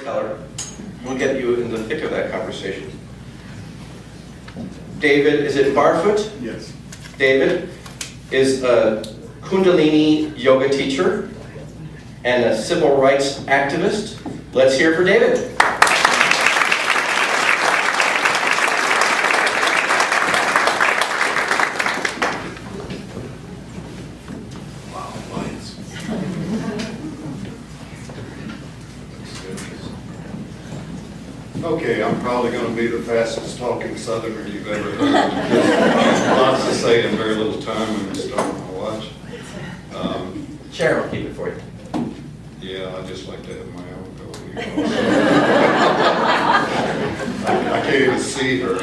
storyteller. We'll get you in the thick of that conversation. David, is it Barfoot? Yes. David is a Kundalini yoga teacher and a civil rights activist. Let's hear it for David. Okay, I'm probably going to be the fastest talking Southerner you've ever heard. Lots to say in very little time when you start my watch. Sharon will keep it for you. Yeah, I just like to have my own go. I can't even see her.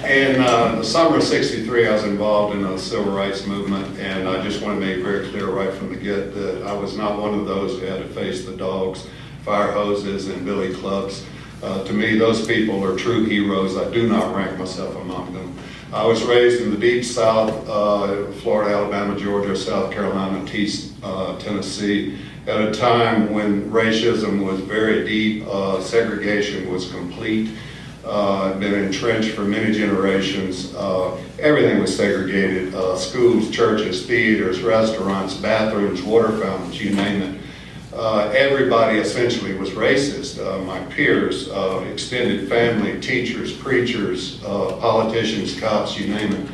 In the summer of '63, I was involved in a civil rights movement, and I just want to make very clear right from the get that I was not one of those who had to face the dogs, fire hoses, and billy clubs. To me, those people are true heroes. I do not rank myself among them. I was raised in the deep South, Florida, Alabama, Georgia, South Carolina, Tennessee, at a time when racism was very deep, segregation was complete, been entrenched for many generations. Everything was segregated, schools, churches, theaters, restaurants, bathrooms, water fountains, you name it. Everybody essentially was racist. My peers, extended family, teachers, preachers, politicians, cops, you name it.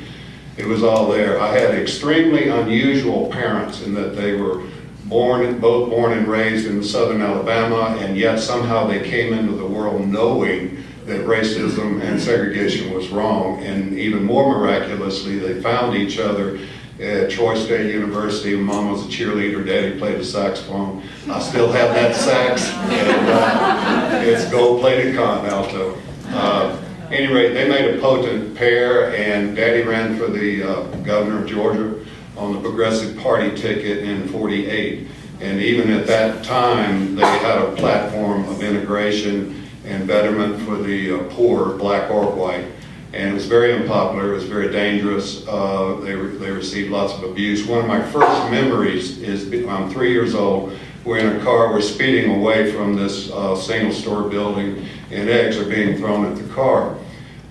It was all there. I had extremely unusual parents in that they were both born and raised in southern Alabama, and yet somehow they came into the world knowing that racism and segregation was wrong. And even more miraculously, they found each other at Troy State University. Mom was a cheerleader, Daddy played the saxophone. I still have that sax, and it's gold-plated contralto. Anyway, they made a potent pair, and Daddy ran for the governor of Georgia on the Progressive Party ticket in '48. And even at that time, they had a platform of integration and betterment for the poor, black or white. And it was very unpopular, it was very dangerous. They received lots of abuse. One of my first memories is I'm 3 years old. We're in a car, we're speeding away from this single-story building, and eggs are being thrown at the car.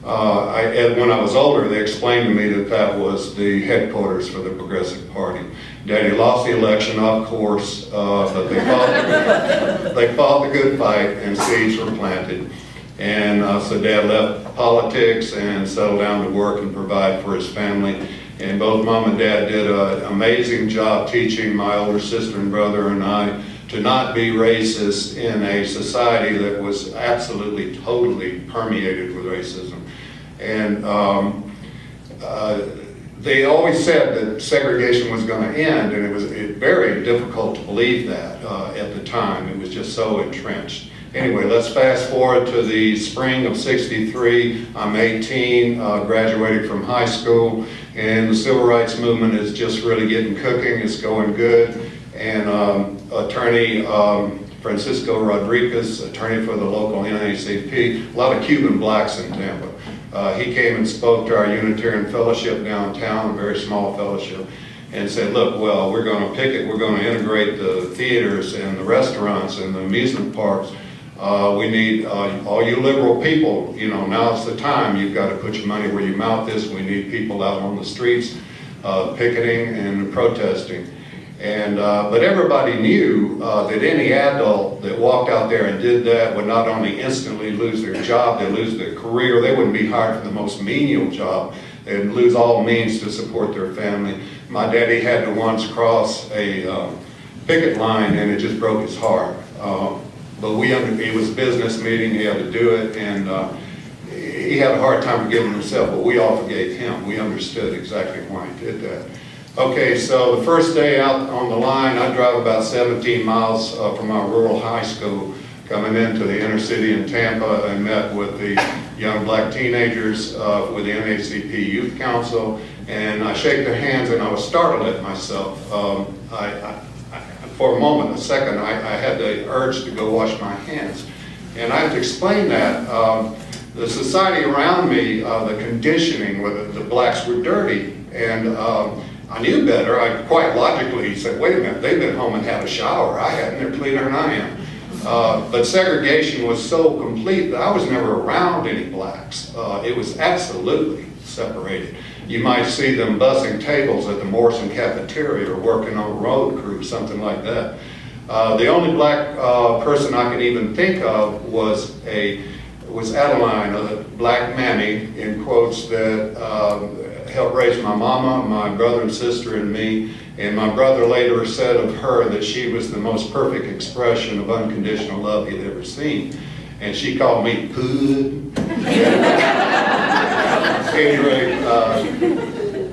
When I was older, they explained to me that that was the headquarters for the Progressive Party. Daddy lost the election, of course, but they fought the good fight, and seeds were planted. And so Dad left politics and settled down to work and provide for his family. And both Mom and Dad did an amazing job teaching my older sister and brother and I to not be racist in a society that was absolutely, totally permeated with racism. And they always said that segregation was going to end, and it was very difficult to believe that at the time. It was just so entrenched. Anyway, let's fast forward to the spring of '63. I'm 18, graduated from high school, and the civil rights movement is just really getting cooking. It's going good. And attorney Francisco Rodriguez, attorney for the local NAACP, a lot of Cuban blacks in Tampa. He came and spoke to our Unitarian Fellowship downtown, a very small fellowship, and said, look, well, we're going to picket, we're going to integrate the theaters and the restaurants and the amusement parks. We need all you liberal people, you know, now's the time. You've got to put your money where your mouth is. We need people out on the streets picketing and protesting. And but everybody knew that any adult that walked out there and did that would not only instantly lose their job, they'd lose their career. They wouldn't be hired for the most menial job. They'd lose all means to support their family. My daddy had to once cross a picket line, and it just broke his heart. But it was a business meeting, he had to do it, and he had a hard time forgiving himself, but we all forgave him. We understood exactly why he did that. Okay, so the first day out on the line, I drive about 17 miles from our rural high school, coming into the inner city in Tampa, and met with the young black teenagers with the NAACP Youth Council, and I shake their hands, and I was startled at myself. For a moment, a second, I had the urge to go wash my hands. And I have to explain that. The society around me, the conditioning, whether the blacks were dirty, and I knew better. I quite logically said, wait a minute, they've been home and had a shower. I hadn't, they're cleaner than I am. But segregation was so complete that I was never around any blacks. It was absolutely separated. You might see them bussing tables at the Morrison cafeteria or working on a road crew, something like that. The only black person I can even think of was Adeline, a black mammy, in quotes, that helped raise my mama, my brother and sister, and me. And my brother later said of her that she was the most perfect expression of unconditional love he'd ever seen. And she called me Hood. Anyway,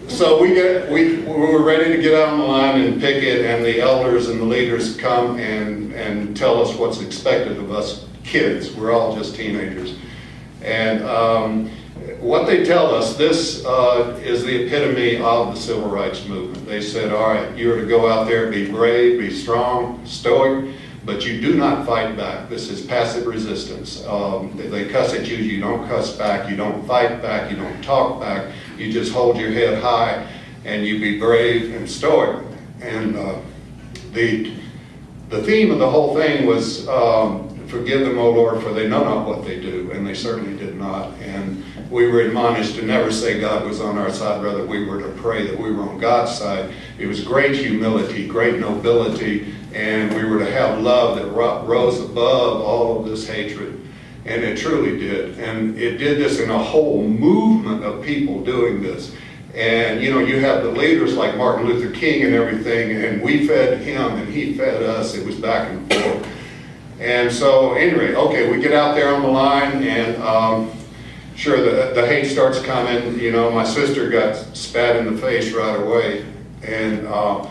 so we were ready to get out on the line and picket, and the elders and the leaders come and tell us what's expected of us kids. We're all just teenagers. And what they tell us, this is the epitome of the civil rights movement. They said, all right, you're to go out there, be brave, be strong, stoic, but you do not fight back. This is passive resistance. They cuss at you, you don't cuss back, you don't fight back, you don't talk back, you just hold your head high and you be brave and stoic. And the theme of the whole thing was, forgive them, O Lord, for they know not what they do, and they certainly did not. And we were admonished to never say God was on our side, rather we were to pray that we were on God's side. It was great humility, great nobility, and we were to have love that rose above all of this hatred. And it truly did. And it did this in a whole movement of people doing this. And you know, you have the leaders like Martin Luther King and everything, and we fed him and he fed us. It was back and forth. And so anyway, okay, we get out there on the line, and sure, the hate starts coming. You know, my sister got spat in the face right away, and a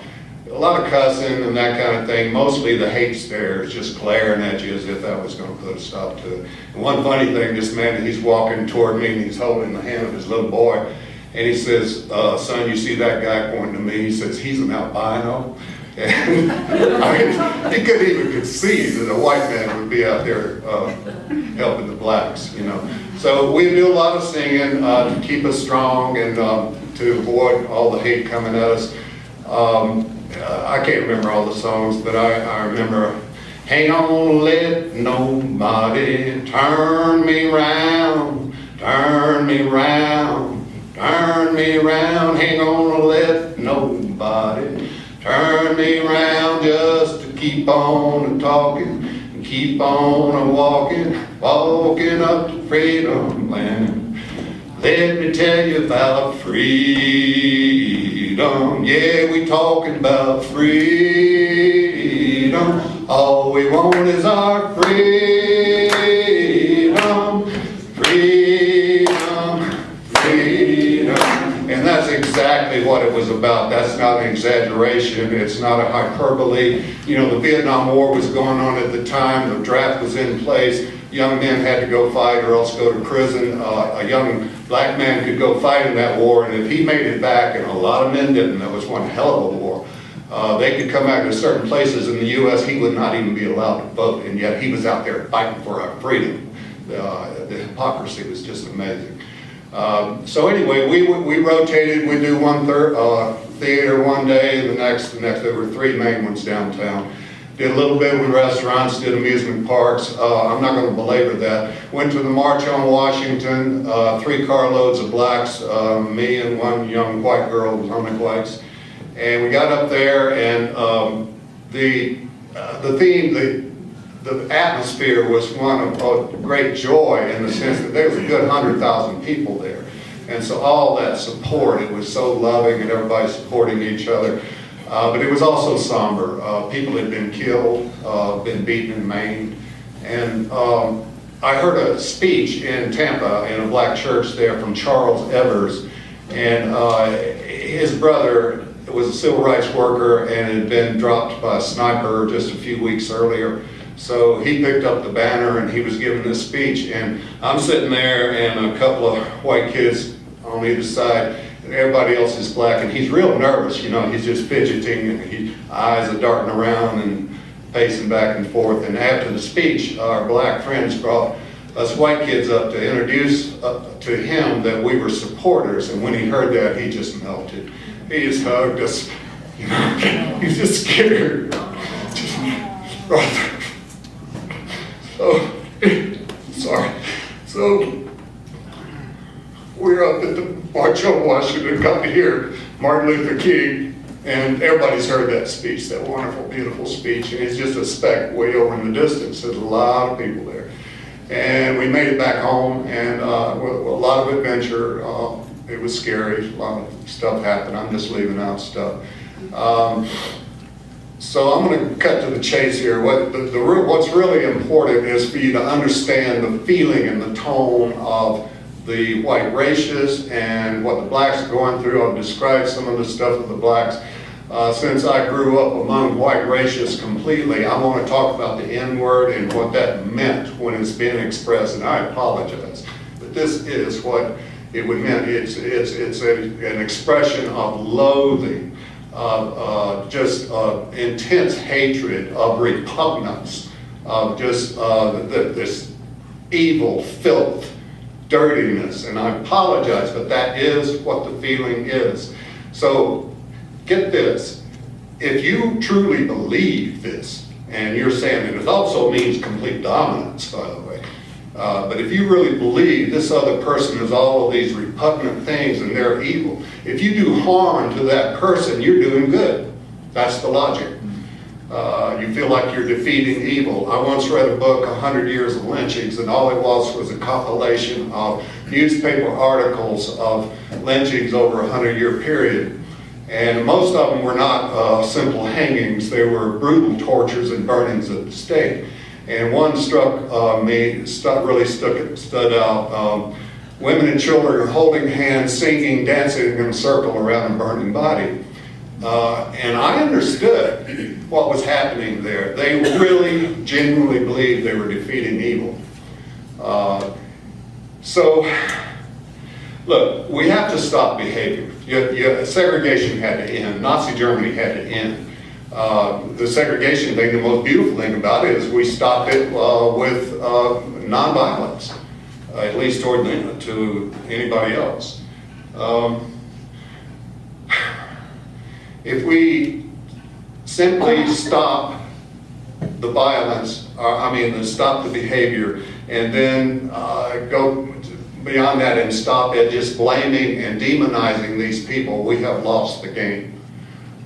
lot of cussing and that kind of thing. Mostly the hate stares, just glaring at you as if that was going to put a stop to it. And one funny thing, this man, he's walking toward me and he's holding the hand of his little boy, and he says, son, you see that guy pointing to me? He says, he's an albino. And I mean, he couldn't even conceive that a white man would be out there helping the blacks, you know. So we do a lot of singing to keep us strong and to avoid all the hate coming at us. I can't remember all the songs, but I remember, hang on, let nobody turn me round, turn me round, turn me round, hang on, let nobody turn me round, just to keep on talking and keep on walking, walking up to freedom land. Let me tell you about freedom. Yeah, we talking about freedom. All we want is our freedom, freedom, freedom. And that's exactly what it was about. That's not an exaggeration. It's not a hyperbole. You know, the Vietnam War was going on at the time. The draft was in place. Young men had to go fight or else go to prison. A young black man could go fight in that war, and if he made it back, and a lot of men didn't, that was one hell of a war, they could come back to certain places in the U.S., he would not even be allowed to vote, and yet he was out there fighting for our freedom. The hypocrisy was just amazing. So anyway, we rotated. We do one theater one day, the next. There were 3 main ones downtown. Did a little bit with restaurants, did amusement parks. I'm not going to belabor that. Went to the March on Washington, 3 carloads of blacks, me and one young white girl who was on the whites. And we got up there, and the theme, the atmosphere was one of great joy, in the sense that there was a good 100,000 people there. And so all that support, it was so loving, and everybody supporting each other. But it was also somber. People had been killed, been beaten and maimed. And I heard a speech in Tampa in a black church there from Charles Evers. And his brother was a civil rights worker and had been dropped by a sniper just a few weeks earlier. So he picked up the banner and he was giving this speech. And I'm sitting there and a couple of white kids on either side. Everybody else is black, and he's real nervous, you know, he's just fidgeting, and his eyes are darting around and pacing back and forth. And after the speech, our black friends brought us white kids up to introduce to him that we were supporters, and when he heard that, he just melted. He just hugged us, you know, he's just scared. So, sorry. So, we're up at the March on Washington, got to hear Martin Luther King, and everybody's heard that speech, that wonderful, beautiful speech, and it's just a speck way over in the distance. There's a lot of people there. And we made it back home, and with a lot of adventure. It was scary, a lot of stuff happened. I'm just leaving out stuff. So I'm going to cut to the chase here. What's really important is for you to understand the feeling and the tone of the white racists and what the blacks are going through. I've described some of the stuff of the blacks. Since I grew up among white racists completely, I want to talk about the N-word and what that meant when it's being expressed, and I apologize. But this is what it would mean. It's an expression of loathing, just intense hatred, of repugnance, of just this evil, filth, dirtiness. And I apologize, but that is what the feeling is. So get this, if you truly believe this, and you're saying, and it also means complete dominance, by the way, but if you really believe this other person is all of these repugnant things and they're evil, if you do harm to that person, you're doing good. That's the logic. You feel like you're defeating evil. I once read a book, 100 Years of Lynchings, and all it was a compilation of newspaper articles of lynchings over a 100-year period. And most of them were not simple hangings. They were brutal tortures and burnings at the stake. And one struck me, really stood out. Women and children are holding hands, singing, dancing in a circle around a burning body. And I understood what was happening there. They really, genuinely believed they were defeating evil. So, look, we have to stop behavior. Segregation had to end. Nazi Germany had to end. The segregation thing, the most beautiful thing about it is we stopped it with nonviolence, at least to anybody else. If we simply stop the violence, stop the behavior, and then go beyond that and stop at just blaming and demonizing these people, we have lost the game.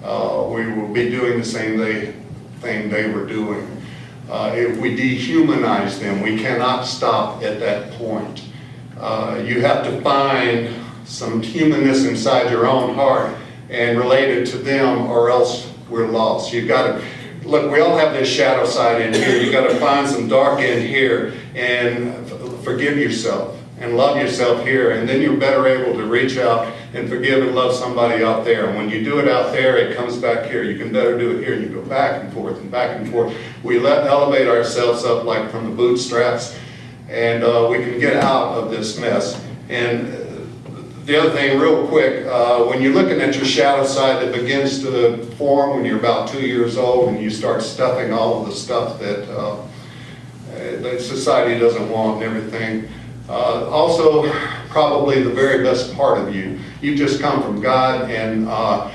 We will be doing the same thing they were doing. If we dehumanize them, we cannot stop at that point. You have to find some humanness inside your own heart and relate it to them, or else we're lost. You've got to, look, we all have this shadow side in here. You've got to find some dark in here and forgive yourself and love yourself here, and then you're better able to reach out and forgive and love somebody out there. And when you do it out there, it comes back here. You can better do it here, and you go back and forth and back and forth. We elevate ourselves up like from the bootstraps, and we can get out of this mess. And the other thing, real quick, when you're looking at your shadow side that begins to form when you're about 2 years old, and you start stuffing all of the stuff that society doesn't want and everything. Also, probably the very best part of you. You've just come from God, and a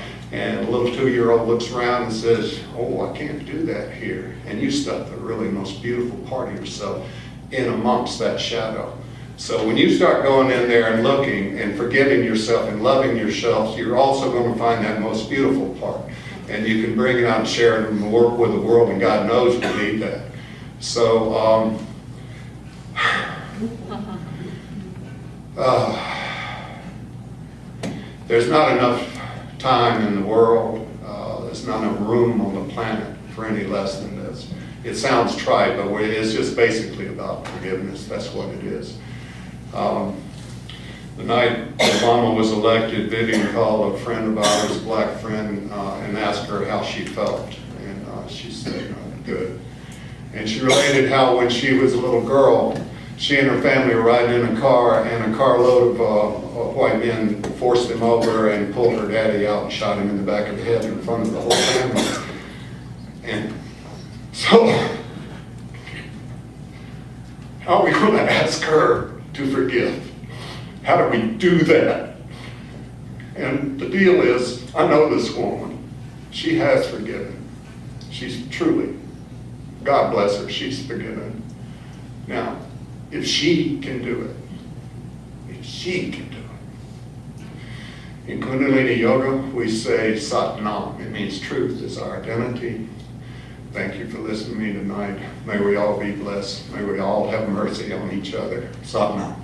little 2-year-old looks around and says, "Oh, I can't do that here." And you stuff the really most beautiful part of yourself in amongst that shadow. So when you start going in there and looking and forgiving yourself and loving yourself, you're also going to find that most beautiful part. And you can bring it out and share it and work with the world, and God knows we need that. So, there's not enough time in the world, there's not enough room on the planet for any less than this. It sounds trite, but it's just basically about forgiveness. That's what it is. The night Obama was elected, Vivian called a friend of ours, a black friend, and asked her how she felt. And she said, good. And she related how when she was a little girl, she and her family were riding in a car, and a carload of white men forced him over and pulled her daddy out and shot him in the back of the head in front of the whole family. And so, how are we going to ask her to forgive? How do we do that? And the deal is, I know this woman. She has forgiven. She's truly, God bless her, she's forgiven. Now, if she can do it, if she can do it. In Kundalini Yoga, we say Sat Nam. It means truth is our identity. Thank you for listening to me tonight. May we all be blessed. May we all have mercy on each other. Sat Nam.